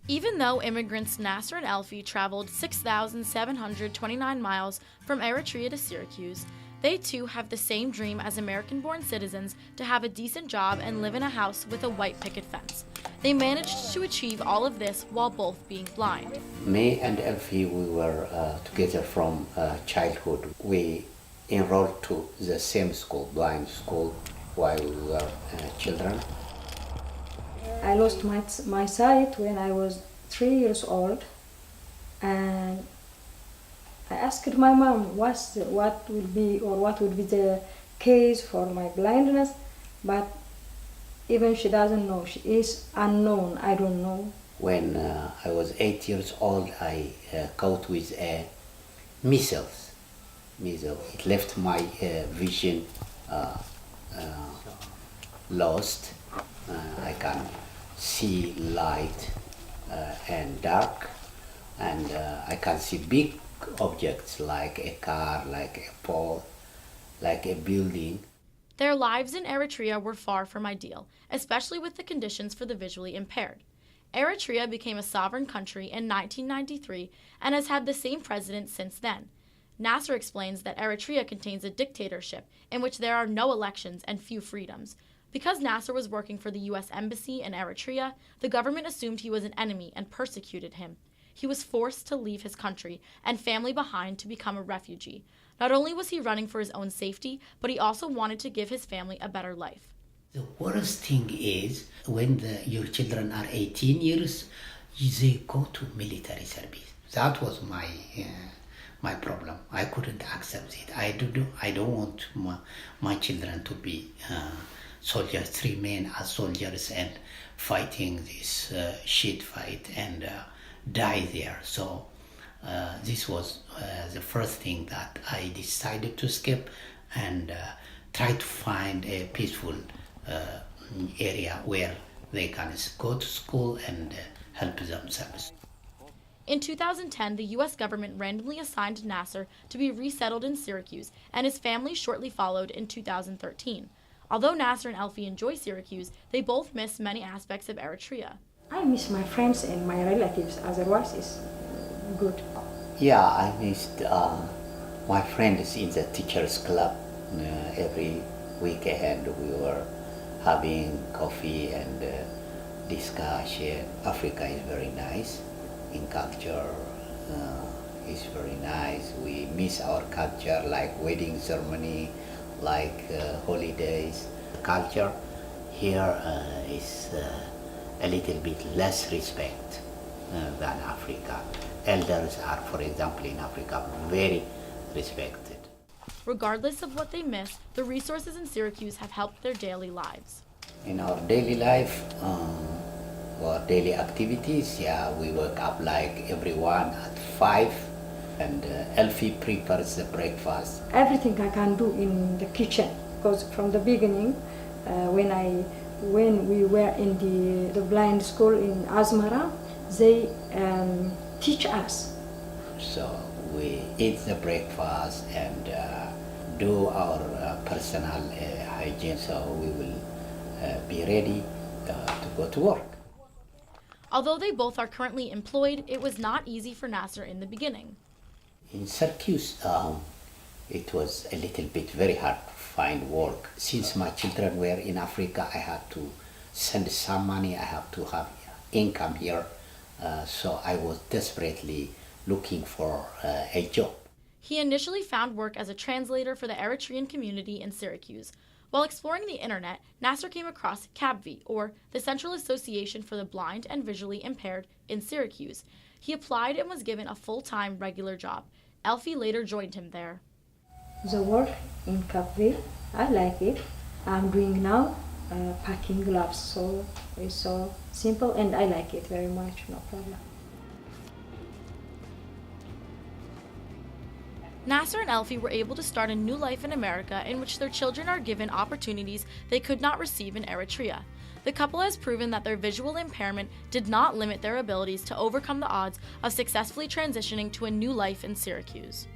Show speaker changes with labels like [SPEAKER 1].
[SPEAKER 1] Even though immigrants Nasser and Elfey traveled 6,729 miles from Eritrea to Syracuse, they too have the same dream as American-born citizens to have a decent job and live in a house with a white picket fence. They managed to achieve all of this while both being blind.
[SPEAKER 2] Me and Elfey, we were together from childhood. We enrolled to the same school, blind school, while we were children.
[SPEAKER 3] I lost my sight when I was 3 years old, and I asked my mom what would be the case for my blindness, but even she doesn't know. She is unknown. I don't know.
[SPEAKER 2] When I was 8 years old, I caught with a missile. It left my vision lost. I can see light and dark, and I can see big objects like a car, like a pole, like a building.
[SPEAKER 1] Their lives in Eritrea were far from ideal, especially with the conditions for the visually impaired. Eritrea became a sovereign country in 1993 and has had the same president since then. Nasser explains that Eritrea contains a dictatorship in which there are no elections and few freedoms. Because Nasser was working for the U.S. Embassy in Eritrea, the government assumed he was an enemy and persecuted him. He was forced to leave his country and family behind to become a refugee. Not only was he running for his own safety, but he also wanted to give his family a better life.
[SPEAKER 2] The worst thing is when your children are 18 years, they go to military service. That was my problem. I couldn't accept it. I don't want my children to be soldiers, remain as soldiers and fighting this shit fight and die there. So this was the first thing that I decided to skip and try to find a peaceful area where they can go to school and help themselves.
[SPEAKER 1] In 2010, the U.S. government randomly assigned Nasser to be resettled in Syracuse, and his family shortly followed in 2013. Although Nasser and Elfey enjoy Syracuse, they both miss many aspects of Eritrea.
[SPEAKER 3] I miss my friends and my relatives, otherwise it's good.
[SPEAKER 2] Yeah, I missed my friends in the teachers club. Every weekend we were having coffee and discussion. Africa is very nice. In culture, it's very nice. We miss our culture, like wedding ceremony, like holidays. Culture here is a little bit less respect than Africa. Elders are, for example, in Africa, very respected.
[SPEAKER 1] Regardless of what they miss, the resources in Syracuse have helped their daily lives.
[SPEAKER 2] In our daily life, our daily activities, we wake up like everyone at 5, and Elfey prepares the breakfast.
[SPEAKER 3] Everything I can do in the kitchen, because from the beginning, when we were in the blind school in Asmara, they teach us.
[SPEAKER 2] So we eat the breakfast and do our personal hygiene, so we will be ready to go to work.
[SPEAKER 1] Although they both are currently employed, it was not easy for Nasser in the beginning.
[SPEAKER 2] In Syracuse, it was a little bit very hard to find work. Since my children were in Africa, I had to send some money, I have to have income here. So I was desperately looking for a job.
[SPEAKER 1] He initially found work as a translator for the Eritrean community in Syracuse. While exploring the internet, Nasser came across CABV, or the Central Association for the Blind and Visually Impaired, in Syracuse. He applied and was given a full-time regular job. Elfey later joined him there.
[SPEAKER 3] The work in CABV, I like it. I'm doing now packing gloves, so it's so simple and I like it very much, no problem.
[SPEAKER 1] Nasser and Elfey were able to start a new life in America in which their children are given opportunities they could not receive in Eritrea. The couple has proven that their visual impairment did not limit their abilities to overcome the odds of successfully transitioning to a new life in Syracuse.